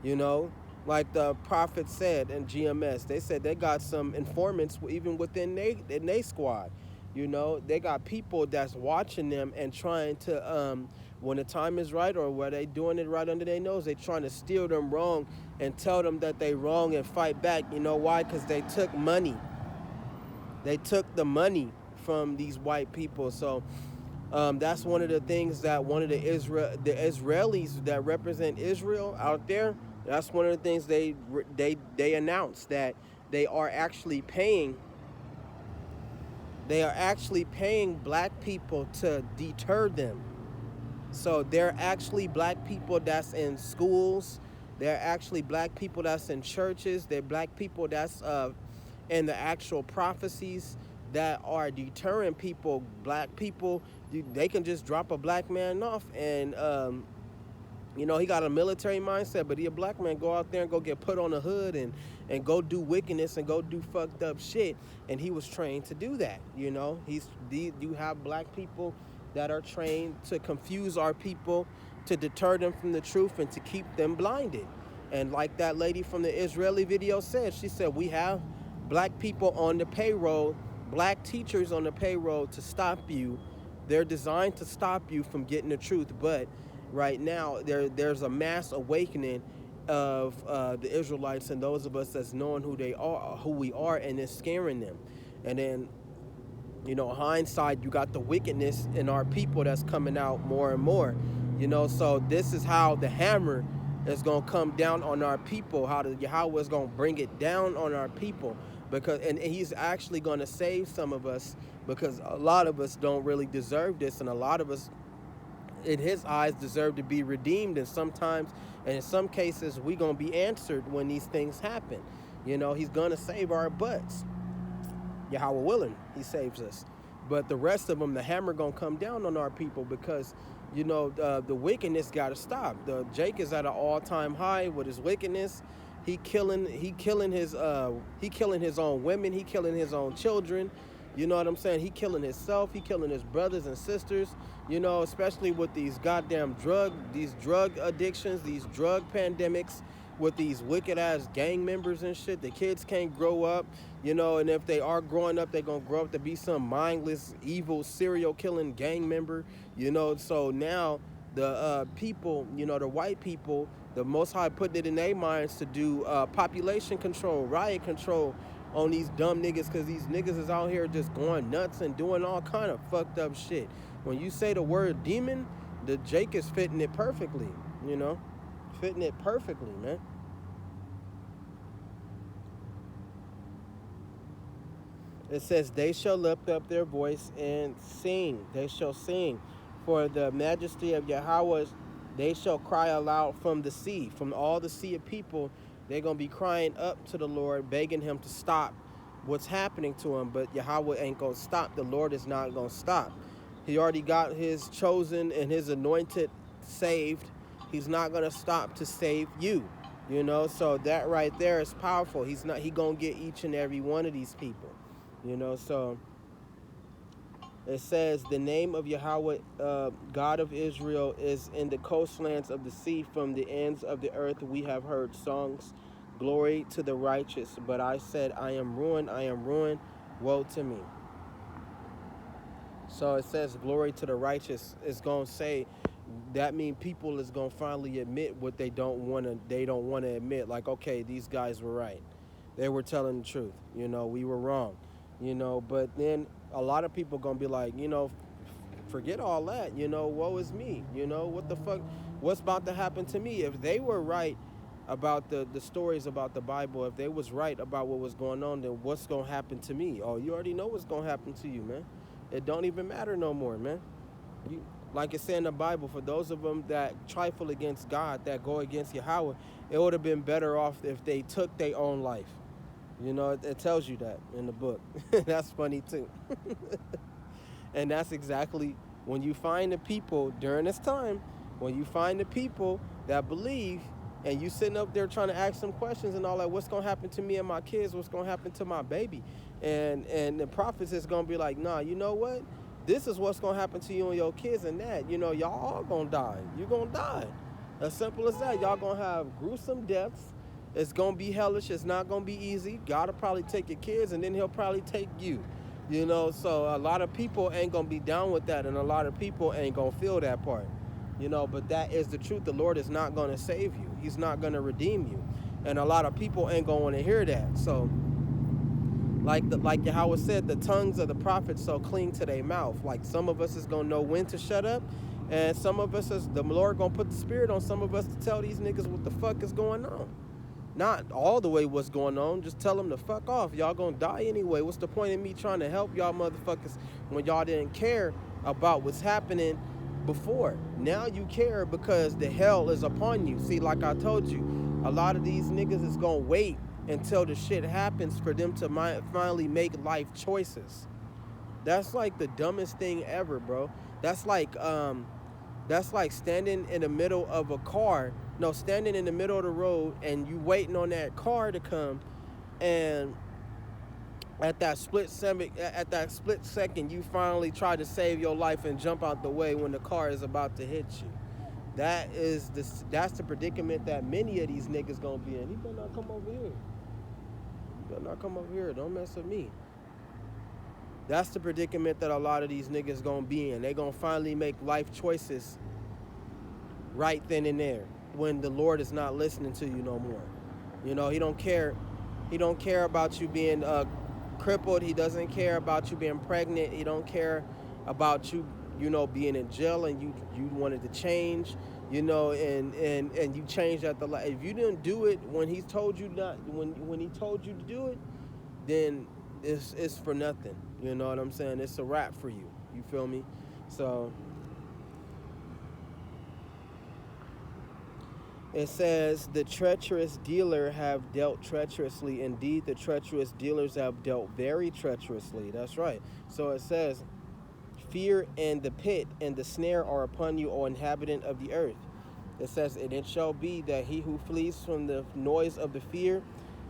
You know, like the prophet said in GMS, they said they got some informants even within they squad. You know, they got people that's watching them and trying to, when the time is right or where they doing it right under their nose, they trying to steer them wrong and tell them that they wrong and fight back. You know why? Because they took money. They took the money from these white people. So that's one of the things that one of the Israelis that represent Israel out there. That's one of the things they announced, that they are actually paying. They are actually paying black people to deter them. So they're actually black people that's in schools. They're actually black people that's in churches. They're black people that's in the actual prophecies that are deterring people. Black people, they can just drop a black man off and you know, he got a military mindset, but he a black man, go out there and go get put on the hood and go do wickedness and go do fucked up shit. And he was trained to do that, you know. You have black people that are trained to confuse our people, to deter them from the truth and to keep them blinded. And like that lady from the Israeli video said, she said, we have black people on the payroll, black teachers on the payroll to stop you. They're designed to stop you from getting the truth, but right now there's a mass awakening of the Israelites and those of us that's knowing who we are, and it's scaring them. And then, you know, hindsight, you got the wickedness in our people that's coming out more and more. You know, so this is how the hammer is gonna come down on our people. How Yahweh is gonna bring it down on our people, because and he's actually gonna save some of us, because a lot of us don't really deserve this, and a lot of us in his eyes deserve to be redeemed, and sometimes and in some cases we gonna be answered when these things happen. You know, he's gonna save our butts. Yahweh willing, he saves us. But the rest of them, the hammer gonna come down on our people, because you know the wickedness gotta stop. Jake is at an all-time high with his wickedness. He killing his own women, he killing his own children. You know what I'm saying? He killing himself, he killing his brothers and sisters, you know, especially with these goddamn drug addictions, these drug pandemics, with these wicked ass gang members and shit. The kids can't grow up, you know, and if they are growing up, they're gonna grow up to be some mindless, evil, serial killing gang member, you know. So now the people, you know, the white people, the Most High putting it in their minds to do population control, riot control on these dumb niggas, because these niggas is out here just going nuts and doing all kind of fucked up shit. When you say the word demon, the Jake is fitting it perfectly, you know, fitting it perfectly, man. It says, they shall lift up their voice and sing. They shall sing. For the majesty of Yahweh, they shall cry aloud from the sea. From all the sea of people, they're going to be crying up to the Lord, begging him to stop what's happening to him. But Yahweh ain't going to stop. The Lord is not going to stop. He already got his chosen and his anointed saved. He's not going to stop to save you. You know, so that right there is powerful. He going to get each and every one of these people. You know, so it says, the name of Yahweh, God of Israel, is in the coastlands of the sea. From the ends of the earth we have heard songs. Glory to the righteous. But I said, I am ruined, woe to me. So it says, glory to the righteous. It's going to say, that means people is going to finally admit what they don't want to admit. Like, okay, these guys were right. They were telling the truth. You know, we were wrong. You know, but then a lot of people gonna be like, you know, forget all that, you know, woe is me, you know, what the fuck, what's about to happen to me? If they were right, about the stories about the Bible, if they was right about what was going on, then what's gonna happen to me? Oh, you already know what's gonna happen to you, man. It don't even matter no more, man. You, like it said in the Bible, for those of them that trifle against God, that go against Yahweh, it would have been better off if they took their own life. You know, it tells you that in the book. That's funny too. And that's exactly when you find the people during this time, when you find the people that believe, and you sitting up there trying to ask them questions and all that, what's gonna happen to me and my kids? What's gonna happen to my baby? And the prophets is gonna be like, nah, you know what? This is what's gonna happen to you and your kids, and that, you know, y'all all gonna die. You're gonna die. As simple as that. Y'all gonna have gruesome deaths. It's gonna be hellish. It's not gonna be easy. God will probably take your kids, and then he'll probably take you. You know, so a lot of people ain't gonna be down with that, and a lot of people ain't gonna feel that part. You know, but that is the truth. The Lord is not gonna save you. He's not gonna redeem you, and a lot of people ain't gonna want to hear that. So, like Yahweh said, the tongues of the prophets so cling to their mouth. Like some of us is gonna know when to shut up, and some of us is the Lord gonna put the spirit on some of us to tell these niggas what the fuck is going on. Not all the way what's going on. Just tell them to fuck off. Y'all gonna die anyway. What's the point in me trying to help y'all motherfuckers when y'all didn't care about what's happening before? Now you care because the hell is upon you. See, like I told you, a lot of these niggas is gonna wait until the shit happens for them to finally make life choices. That's like the dumbest thing ever, bro. That's like standing in the middle of a car. No, standing in the middle of the road and you waiting on that car to come, and at that split second, you finally try to save your life and jump out the way when the car is about to hit you. That's the predicament that many of these niggas gonna be in. You better not come over here. You better not come over here. Don't mess with me. That's the predicament that a lot of these niggas gonna be in. They gonna finally make life choices right then and there when the Lord is not listening to you no more. You know, he don't care about you being crippled. He doesn't care about you being pregnant. He don't care about you, you know, being in jail and you wanted to change, you know, and you changed at the last. If you didn't do it when he told you not, when he told you to do it, then it's for nothing. You know what I'm saying? It's a wrap for you. You feel me? So it says, the treacherous dealer have dealt treacherously. Indeed, the treacherous dealers have dealt very treacherously. That's right. So it says, fear and the pit and the snare are upon you, O inhabitant of the earth. It says, and it shall be that he who flees from the noise of the fear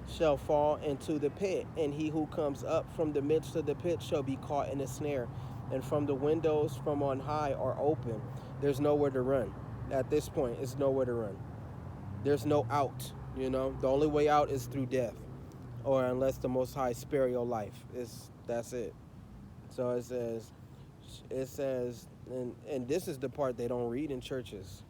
shall fall into the pit, and he who comes up from the midst of the pit shall be caught in a snare. And from the windows from on high are open. There's nowhere to run. At this point, it's nowhere to run. There's no out, you know. The only way out is through death, or unless the Most High spare your life. That's it. So it says, and this is the part they don't read in churches,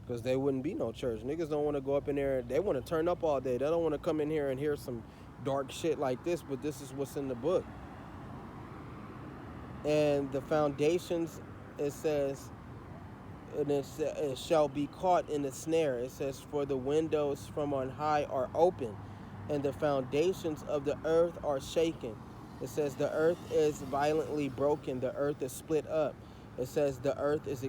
because they wouldn't be no church. Niggas don't want to go up in there. They want to turn up all day. They don't want to come in here and hear some dark shit like this, but this is what's in the book. And the foundations, it says, and it shall be caught in the snare. It says, for the windows from on high are open, and the foundations of the earth are shaken. It says, the earth is violently broken. The earth is split up. It says, the earth is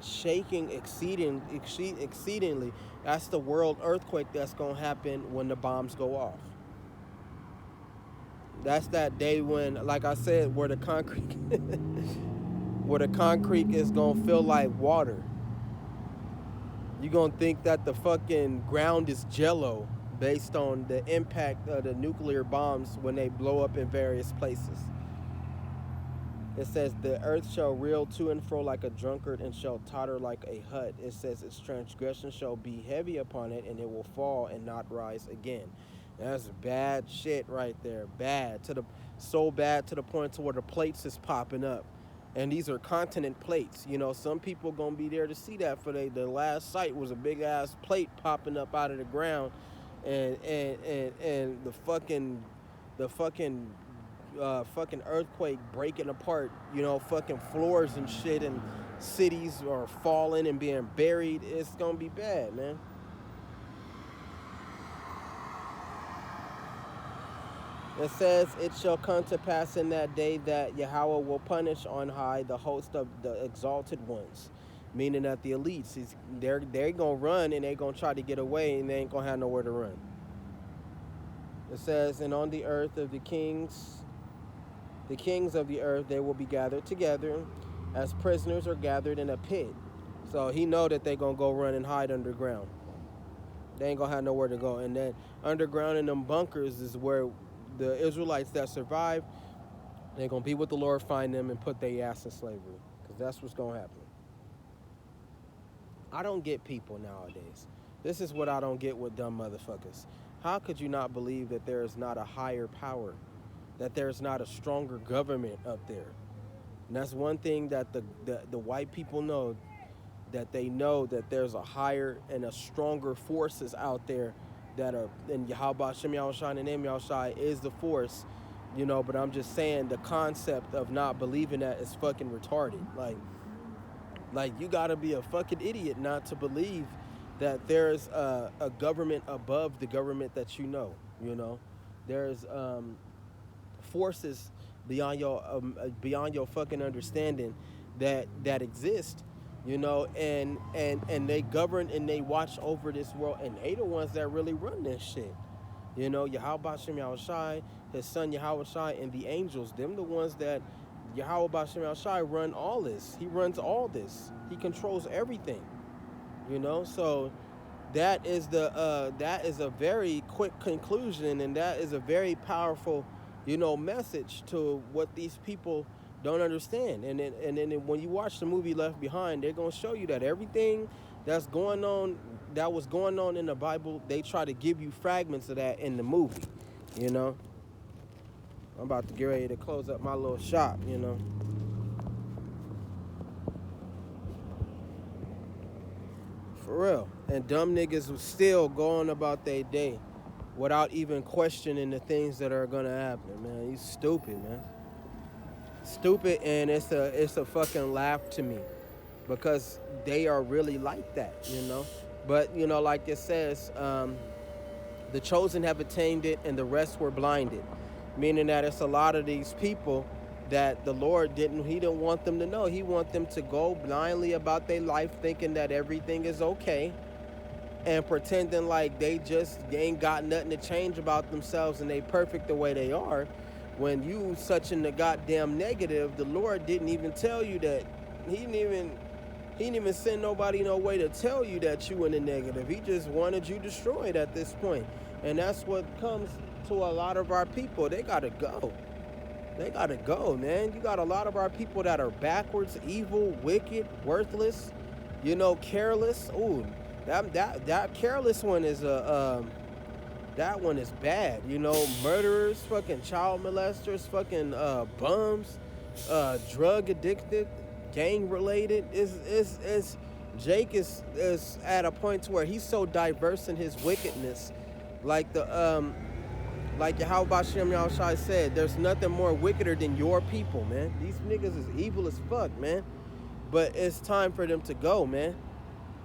shaking exceedingly. That's the world earthquake that's going to happen when the bombs go off. That's that day when, like I said, where the concrete is going to feel like water. You're going to think that the fucking ground is jello based on the impact of the nuclear bombs when they blow up in various places. It says, the earth shall reel to and fro like a drunkard and shall totter like a hut. It says, its transgression shall be heavy upon it, and it will fall and not rise again. That's bad shit right there. So bad to the point to where the plates is popping up. And these are continent plates. You know, some people gonna be there to see that. For the last sight was a big ass plate popping up out of the ground, and the fucking earthquake breaking apart, you know, fucking floors and shit, and cities are falling and being buried. It's gonna be bad, man. It says, it shall come to pass in that day that Yahweh will punish on high the host of the exalted ones, meaning that the elites, they're going to run and they're going to try to get away and they ain't going to have nowhere to run. It says, and on the earth of the kings of the earth, they will be gathered together as prisoners are gathered in a pit. So he know that they're going to go run and hide underground. They ain't going to have nowhere to go. And then underground in them bunkers is where the Israelites that survive, they're going to be with the Lord, find them, and put their ass in slavery. Because that's what's going to happen. I don't get people nowadays. This is what I don't get with dumb motherfuckers. How could you not believe that there is not a higher power? That there's not a stronger government up there? And that's one thing that the white people know, that they know that there's a higher and a stronger forces out there that are, and Yahweh Shem Yahushua and Name Yahushua is the force, you know, but I'm just saying the concept of not believing that is fucking retarded. Like you gotta be a fucking idiot not to believe that there's a government above the government that you know. There's forces beyond your fucking understanding that exist, and they govern and they watch over this world, and they the ones that really run this shit. Yahweh Shem Yahushai, his son Yahweh Shai, and the angels, them the ones that Yahweh Shem Yahushai run all this. He runs all this. He controls everything. So that is a very quick conclusion, and that is a very powerful, message to what these people don't understand. And then when you watch the movie Left Behind, they're gonna show you that everything that was going on in the Bible, they try to give you fragments of that in the movie. I'm about to get ready to close up my little shop. For real. And dumb niggas was still going about their day without even questioning the things that are gonna happen, man. You stupid, man. Stupid, and it's a fucking laugh to me, because they are really like that, But, like it says, the chosen have attained it and the rest were blinded. Meaning that it's a lot of these people that the Lord he didn't want them to know. He want them to go blindly about their life thinking that everything is okay, and pretending like they ain't got nothing to change about themselves and they perfect the way they are. When you such in the goddamn negative, the Lord didn't even tell you that. He didn't even send nobody no way to tell you that you in the negative. He just wanted you destroyed at this point. And that's what comes to a lot of our people. They gotta go. They gotta go, man. You got a lot of our people that are backwards, evil, wicked, worthless, careless. Ooh, that careless one is that one is bad. Murderers, fucking child molesters, fucking bums, drug addicted, gang related. Jake is at a point to where he's so diverse in his wickedness, like Yahweh Shem Yahushai said, there's nothing more wickeder than your people, man. These niggas is evil as fuck, man. But it's time for them to go, man.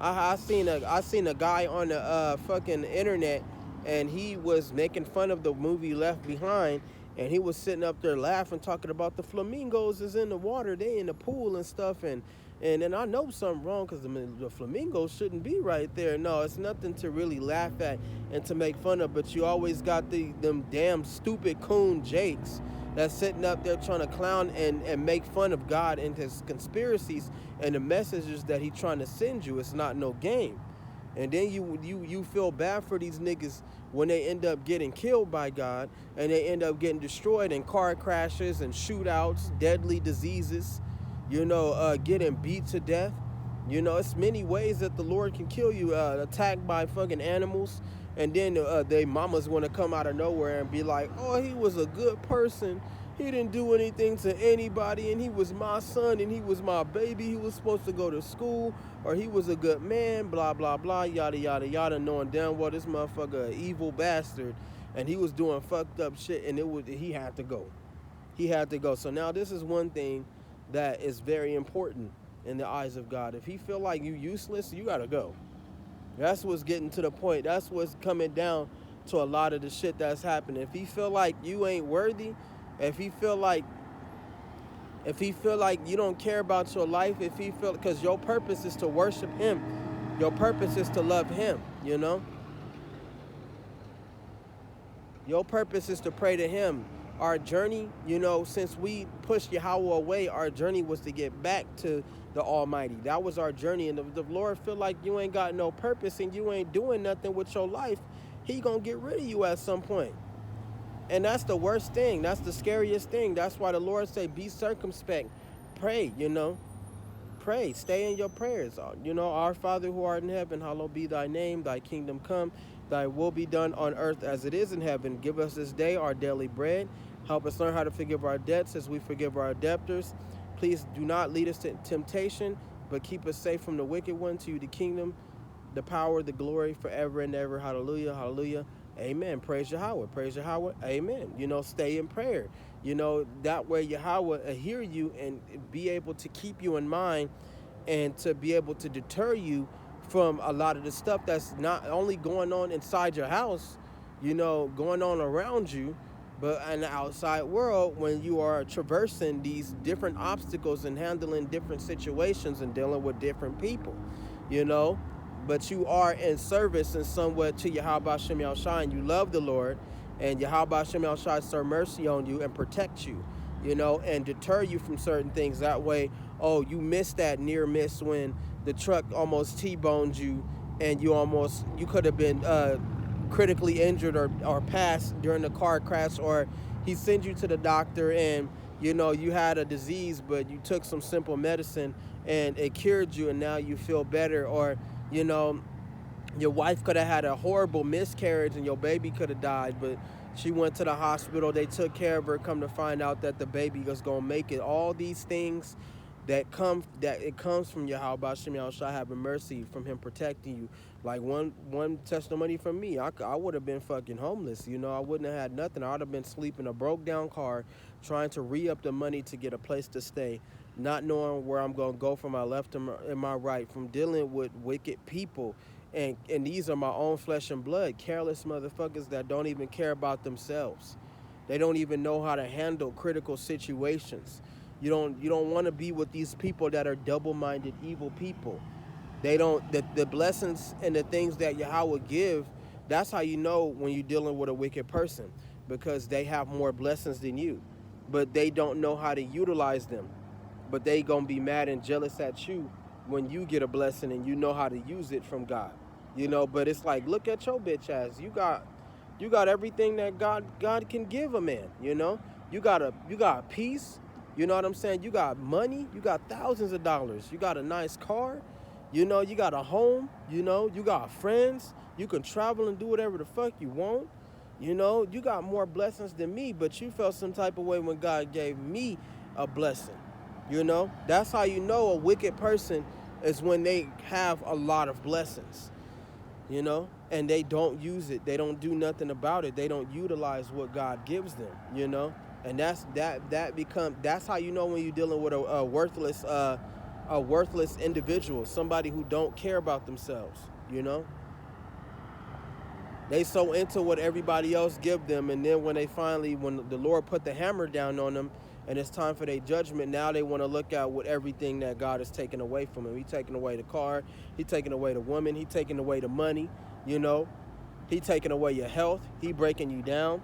I seen a guy on the fucking internet, and he was making fun of the movie Left Behind, and he was sitting up there laughing, talking about the flamingos is in the water, they in the pool and stuff, and I know something wrong, because the flamingos shouldn't be right there. No, it's nothing to really laugh at and to make fun of, but you always got them damn stupid coon Jakes that's sitting up there trying to clown and make fun of God and his conspiracies and the messages that he's trying to send you. It's not no game. And then you feel bad for these niggas when they end up getting killed by God, and they end up getting destroyed in car crashes and shootouts, deadly diseases, getting beat to death. It's many ways that the Lord can kill you. Attacked by fucking animals, and then they mamas want to come out of nowhere and be like, oh, he was a good person. He didn't do anything to anybody, and he was my son, and he was my baby. He was supposed to go to school, or he was a good man, blah, blah, blah, yada, yada, yada, knowing damn well this motherfucker an evil bastard, and he was doing fucked up shit, and he had to go. He had to go. So now this is one thing that is very important in the eyes of God. If he feel like you useless, you gotta go. That's what's getting to the point. That's what's coming down to a lot of the shit that's happening. If he feel like you ain't worthy, if he feel like you don't care about your life, if he feel, because your purpose is to worship him, your purpose is to love him, you know. Your purpose is to pray to him. Our journey, you know, since we pushed Yahweh away, our journey was to get back to the Almighty. That was our journey. And if the Lord feel like you ain't got no purpose and you ain't doing nothing with your life, he gonna get rid of you at some point. And that's the worst thing. That's the scariest thing. That's why the Lord say, be circumspect. Pray, you know. Pray. Stay in your prayers. You know, our Father who art in heaven, hallowed be thy name. Thy kingdom come. Thy will be done on earth as it is in heaven. Give us this day our daily bread. Help us learn how to forgive our debts as we forgive our debtors. Please do not lead us to temptation, but keep us safe from the wicked one. To you the kingdom, the power, the glory forever and ever. Hallelujah, hallelujah. Amen. Praise Yahweh. Praise Yahweh. Amen. You know, stay in prayer. You know, that way Yahweh will hear you and be able to keep you in mind and to be able to deter you from a lot of the stuff that's not only going on inside your house, you know, going on around you, but in the outside world when you are traversing these different obstacles and handling different situations and dealing with different people, you know. But you are in service in somewhat to Yahweh Hashem Yahushua, and you love the Lord, and Yahweh Hashem Yahushua serve mercy on you and protect you, you know, and deter you from certain things. That way, oh, you missed that near miss when the truck almost T-boned you, and you could have been critically injured or passed during the car crash, or he sent you to the doctor and, you know, you had a disease, but you took some simple medicine and it cured you and now you feel better. Or, you know, your wife could have had a horrible miscarriage and your baby could have died, but she went to the hospital, they took care of her, come to find out that the baby was going to make it. All these things that it comes from Yahweh Hashem Yahushua having mercy, from him protecting you. Like one testimony from me, I would have been fucking homeless, you know. I wouldn't have had nothing. I would have been sleeping in a broke down car, trying to re-up the money to get a place to stay, not knowing where I'm going to go from my left and my right, from dealing with wicked people. And these are my own flesh and blood, careless motherfuckers that don't even care about themselves. They don't even know how to handle critical situations. You don't want to be with these people that are double-minded, evil people. They don't, the blessings and the things that Yahweh give, that's how you know when you're dealing with a wicked person, because they have more blessings than you, but they don't know how to utilize them. But they gonna be mad and jealous at you when you get a blessing and you know how to use it from God, you know. But it's like, look at your bitch ass. You got everything that God can give a man, you know. You got peace. You know what I'm saying? You got money. You got thousands of dollars. You got a nice car. You know, you got a home. You know, you got friends. You can travel and do whatever the fuck you want. You know, you got more blessings than me, but you felt some type of way when God gave me a blessing. You know, that's how you know a wicked person is when they have a lot of blessings, you know, and they don't use it. They don't do nothing about it. They don't utilize what God gives them, you know. And that's how you know when you're dealing with a worthless individual, somebody who don't care about themselves, you know. They so into what everybody else give them, and then when the Lord put the hammer down on them and it's time for their judgment, now they want to look at what everything that God has taken away from them. He taking away the car, he taking away the woman, he taking away the money, you know. He taking away your health, he breaking you down.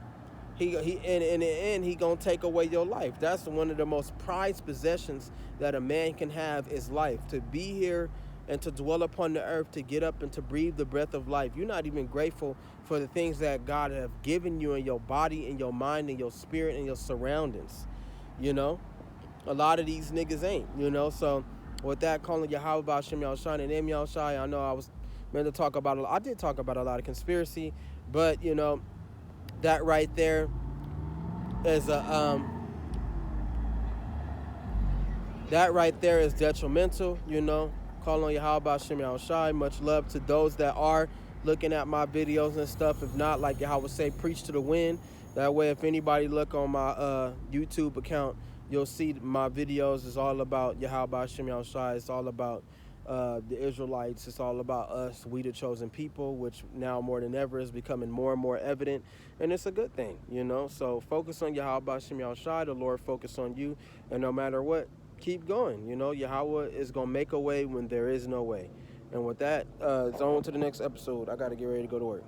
He in the end, he gonna take away your life. That's one of the most prized possessions that a man can have, is life. To be here and to dwell upon the earth, to get up and to breathe the breath of life. You're not even grateful for the things that God have given you in your body, in your mind, in your spirit, in your surroundings. You know, a lot of these niggas ain't. You know, so with that, calling Yahweh Hashem Yahushua and name Yahushua, I know I was meant to talk about I did talk about a lot of conspiracy, but you know, that right there is detrimental, you know. Call on Yahweh Hashem Yahushua. Much love to those that are looking at my videos and stuff. If not, like Yahweh say, preach to the wind. That way, if anybody look on my YouTube account, you'll see my videos is all about Yahweh Hashem Yahushua. It's all about the Israelites. It's all about us, we the chosen people, which now more than ever is becoming more and more evident, and it's a good thing, you know. So focus on Yahweh Shem Yahushai, the Lord focus on you, and no matter what, keep going. You know, Yahweh is gonna make a way when there is no way. And with that, it's on to the next episode. I gotta get ready to go to work.